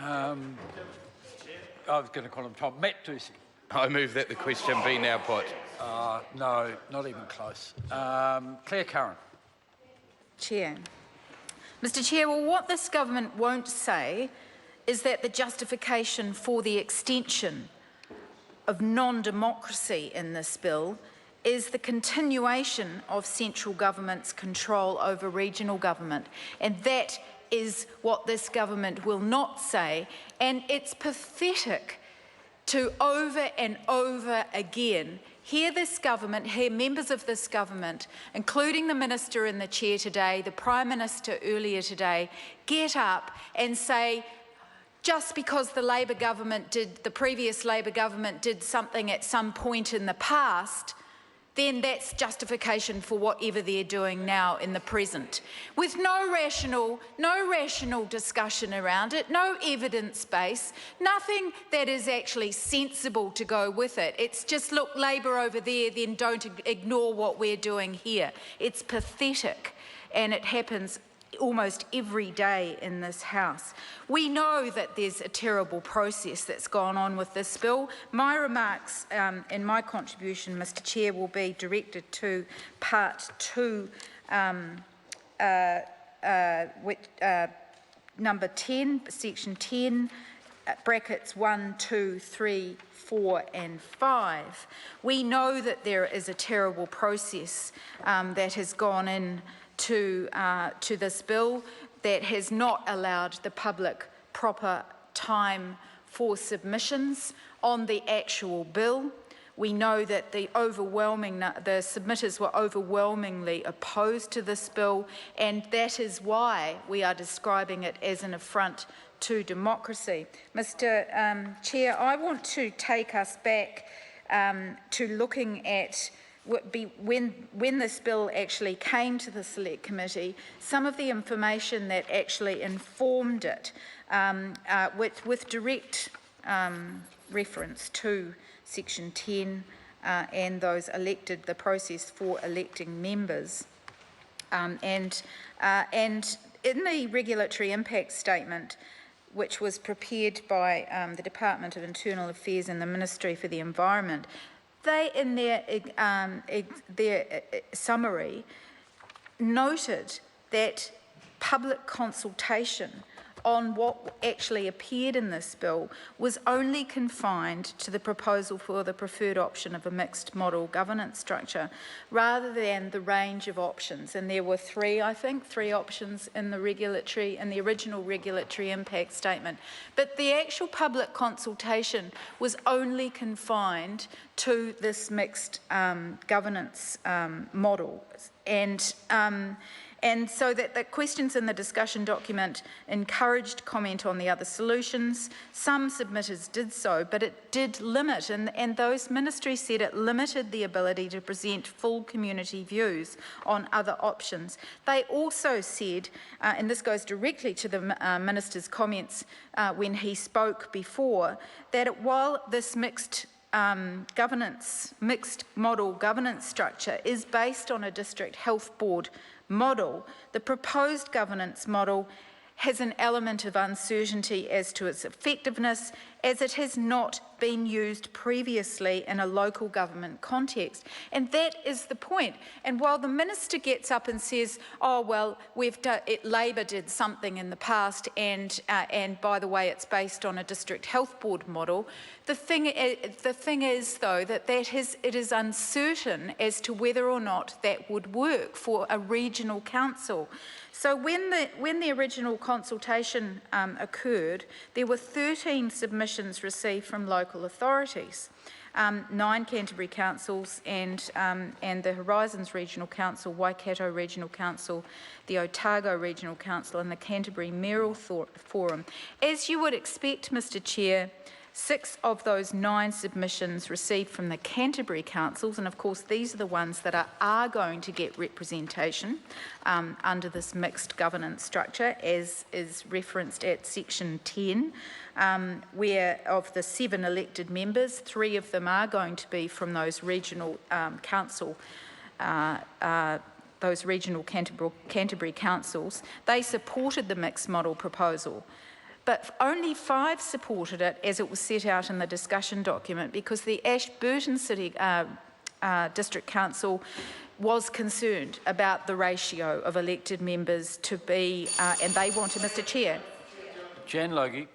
I was going to call him Tom. Matt Ducey. I move that the question be now put. No, not even close. Claire Curran. Chair. Mr. Chair, well, what this government won't say is that the justification for the extension of non-democracy in this bill is the continuation of central government's control over regional government. And that is what this government will not say. And it's pathetic to over and over again hear this government, hear members of this government, including the Minister and the Chair today, the Prime Minister earlier today, get up and say, just because the previous Labor government did something at some point in the past, then that's justification for whatever they're doing now in the present, with no rational discussion around it, no evidence base, nothing that is actually sensible to go with it. It's just, look, Labor over there, then don't ignore what we're doing here. It's pathetic, and it happens almost every day in this House. We know that there's a terrible process that's gone on with this bill. My remarks and my contribution, Mr. Chair, will be directed to Part 2, number 10, Section 10, brackets 1, 2, 3, 4 and 5. We know that there is a terrible process that has gone in to this bill that has not allowed the public proper time for submissions on the actual bill. We know that the submitters were overwhelmingly opposed to this bill, and that is why we are describing it as an affront to democracy. Mr. Chair, I want to take us back to looking at when this bill actually came to the Select Committee, some of the information that actually informed it, with direct reference to Section 10 and the process for electing members. And in the regulatory impact statement, which was prepared by the Department of Internal Affairs and the Ministry for the Environment, they, in their summary, noted that public consultation on what actually appeared in this bill was only confined to the proposal for the preferred option of a mixed model governance structure, rather than the range of options. And there were three options in the original regulatory impact statement. But the actual public consultation was only confined to this mixed governance model. And so that the questions in the discussion document encouraged comment on the other solutions. Some submitters did so, but it did limit, and those ministries said it limited the ability to present full community views on other options. They also said, and this goes directly to the Minister's comments when he spoke before, that while this mixed model governance structure is based on a district health board model, the proposed governance model has an element of uncertainty as to its effectiveness, as it has not been used previously in a local government context. And that is the point. And while the Minister gets up and says, oh, well, Labor did something in the past, and by the way, it's based on a district health board model, the thing is, though, that it is uncertain as to whether or not that would work for a regional council. So when the original consultation occurred, there were 13 submissions received from local authorities, 9 Canterbury councils and the Horizons Regional Council, Waikato Regional Council, the Otago Regional Council and the Canterbury Mayoral Forum. As you would expect, Mr. Chair, 6 of those 9 submissions received from the Canterbury councils, and of course these are the ones that are going to get representation under this mixed governance structure, as is referenced at Section 10, where of the 7 elected members, 3 of them are going to be from those regional Canterbury councils. They supported the mixed model proposal. but only 5 supported it as it was set out in the discussion document, because the Ashburton City District Council was concerned about the ratio of elected members to be, and they wanted, Mr Chair. Jan Logie.